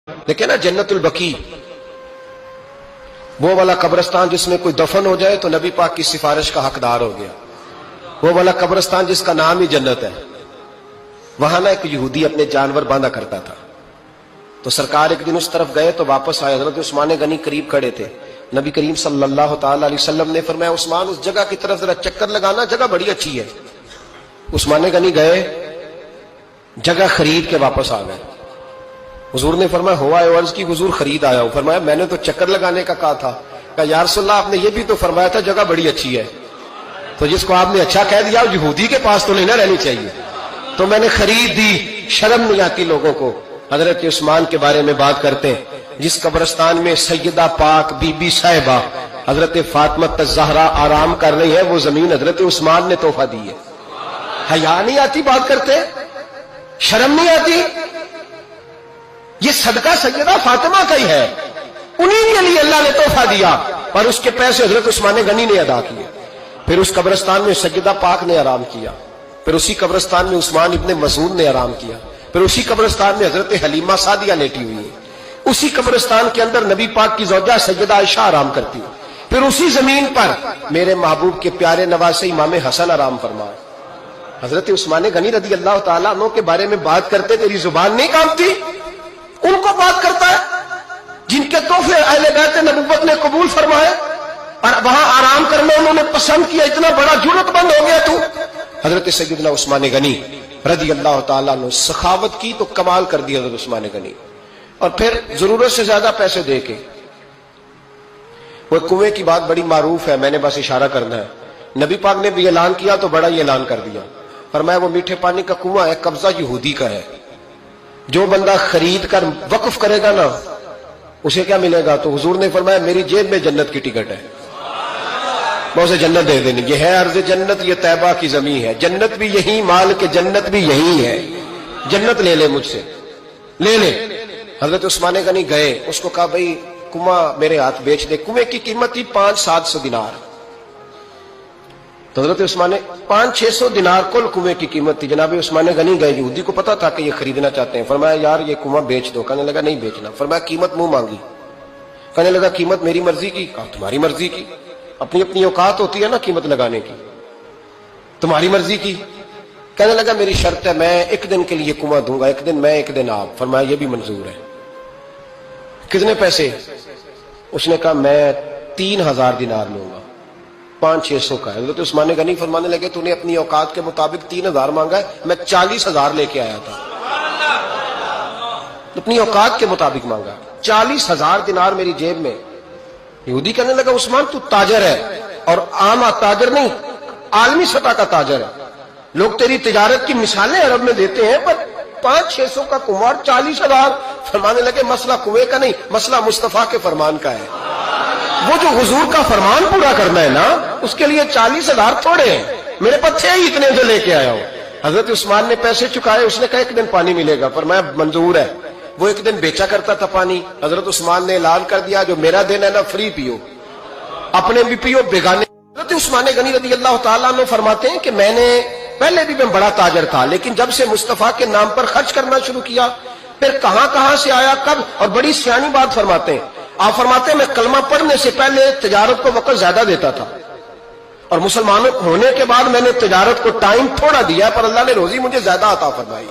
دیکھیں نا جنت البقیع، وہ والا قبرستان جس میں کوئی دفن ہو جائے تو نبی پاک کی سفارش کا حقدار ہو گیا، وہ والا قبرستان جس کا نام ہی جنت ہے۔ وہاں نا ایک یہودی اپنے جانور باندھا کرتا تھا، تو سرکار ایک دن اس طرف گئے تو واپس آئے، حضرت عثمان غنی قریب کھڑے تھے۔ نبی کریم صلی اللہ تعالی علیہ وسلم نے فرمایا عثمان اس جگہ کی طرف ذرا چکر لگانا، جگہ بڑی اچھی ہے۔ عثمان غنی گئے، جگہ خرید کے واپس آ گئے۔ حضور نے فرمایا ہوا ہے؟ عرض کی حضور خرید آیا ہوں۔ فرمایا میں نے تو چکر لگانے کا کہا تھا۔ کہا یا رسول اللہ آپ نے یہ بھی تو فرمایا تھا جگہ بڑی اچھی ہے، تو جس کو آپ نے اچھا کہہ دیا یہودی کے پاس تو نہیں نہ رہنی چاہیے، تو میں نے خرید دی۔ شرم نہیں آتی لوگوں کو حضرت عثمان کے بارے میں بات کرتے ہیں، جس قبرستان میں سیدہ پاک بی بی صاحبہ حضرت فاطمہ الزہرا آرام کر رہی ہے، وہ زمین حضرت عثمان نے تحفہ دی ہے۔ حیا نہیں آتی بات کرتے؟ شرم نہیں آتی؟ یہ صدقہ سیدہ فاطمہ کا ہی ہے، انہی کے لیے اللہ نے تحفہ دیا، اور اس کے پیسے حضرت عثمان غنی نے ادا کیے۔ پھر اس قبرستان میں سیدہ پاک نے آرام کیا، پھر اسی قبرستان میں عثمان ابن مسعود نے آرام کیا، پھر اسی قبرستان میں حضرت حلیمہ سعدیہ لیٹی ہوئی ہے، اسی قبرستان کے اندر نبی پاک کی زوجہ سیدہ عائشہ آرام کرتی ہے، پھر اسی زمین پر میرے محبوب کے پیارے نواسے امام حسن آرام فرمائے۔ حضرت عثمان غنی رضی اللہ تعالیٰ عنہ کے بارے میں بات کرتے تیری زبان نہیں کانپتی؟ ان کو بات کرتا ہے جن کے تحفے اہل بیت نبوت نے قبول فرمائے اور وہاں آرام کرنا انہوں نے پسند کیا، اتنا بڑا جرأت مند ہو گیا تو۔ حضرت سیدنا عثمان غنی رضی اللہ تعالیٰ عنہ سخاوت کی تو کمال کر دی حضرت عثمان غنی، اور پھر ضرورت سے زیادہ پیسے دے کے۔ وہ کنویں کی بات بڑی معروف ہے، میں نے بس اشارہ کرنا ہے، نبی پاک نے بھی اعلان کیا تو بڑا ہی اعلان کر دیا، فرمایا وہ میٹھے پانی کا کنواں ہے، قبضہ یہودی کا ہے، جو بندہ خرید کر وقف کرے گا نا اسے کیا ملے گا؟ تو حضور نے فرمایا میری جیب میں جنت کی ٹکٹ ہے، میں اسے جنت دے دینی۔ یہ ہے عرض جنت، یہ طیبہ کی زمین ہے، جنت بھی یہی، مال کے جنت بھی یہی ہے، جنت لے لے مجھ سے، لے لے۔ حضرت عثمان غنی گئے، اس کو کہا بھائی کنواں میرے ہاتھ بیچ دے۔ کنویں کی قیمت تھی 500-700 دینار، تو حضرت عثمان 500-600 دینار کل کنویں کی قیمت تھی۔ جناب عثمان غنی گئے، یہودی کو پتا تھا کہ یہ خریدنا چاہتے ہیں، فرمایا یار یہ کنواں بیچ دو۔ کہنے لگا نہیں بیچنا۔ فرمایا قیمت منہ مانگی، کہنے لگا قیمت میری مرضی کی۔ کہا تمہاری مرضی کی؟ اپنی اپنی اوقات ہوتی ہے نا قیمت لگانے کی، تمہاری مرضی کی؟ کہنے لگا میری شرط ہے میں ایک دن کے لیے کنواں دوں گا، ایک دن میں ایک دن آپ۔ فرمایا یہ بھی منظور ہے۔ کتنے پیسے؟ اس نے کہا میں 3000 دینار لوں گا، 500-600 کا ہے۔ حضرت عثمان غنی فرمانے لگے تو نے اپنی اوقات کے مطابق 3000 مانگا ہے، میں 40,000 لے کے آیا تھا، اپنی اوقات کے مطابق مانگا، 40,000 دینار میری جیب میں۔ یہودی کہنے لگا عثمان تو تاجر ہے، اور عام تاجر نہیں، عالمی سطح کا تاجر ہے، لوگ تیری تجارت کی مثالیں عرب میں دیتے ہیں، پر 500-600 کا کنواں 40,000۔ فرمانے لگے مسئلہ کنویں کا نہیں، مسئلہ مصطفیٰ کے فرمان کا ہے، وہ جو حضور کا فرمان پورا کرنا ہے نا اس کے لیے 40,000 تھوڑے ہیں، میرے پاس تھے ہی اتنے جو لے کے آیا ہوں۔ حضرت عثمان نے پیسے چکائے، اس نے کہا ایک دن پانی ملے گا، فرمایا منظور ہے۔ وہ ایک دن بیچا کرتا تھا پانی، حضرت عثمان نے اعلان کر دیا جو میرا دن ہے نا فری پیو، اپنے بھی پیو بیگانے۔ حضرت عثمان غنی رضی اللہ تعالیٰ عنہ فرماتے ہیں کہ میں نے پہلے بھی میں بڑا تاجر تھا، لیکن جب سے مصطفیٰ کے نام پر خرچ کرنا شروع کیا، پھر کہاں کہاں سے آیا کب، اور بڑی سیانی بات فرماتے ہیں، آپ فرماتے ہیں میں کلمہ پڑھنے سے پہلے تجارت کو وقت زیادہ دیتا تھا، اور مسلمان ہونے کے بعد میں نے تجارت کو ٹائم تھوڑا دیا، پر اللہ نے روزی مجھے زیادہ عطا فرمائی۔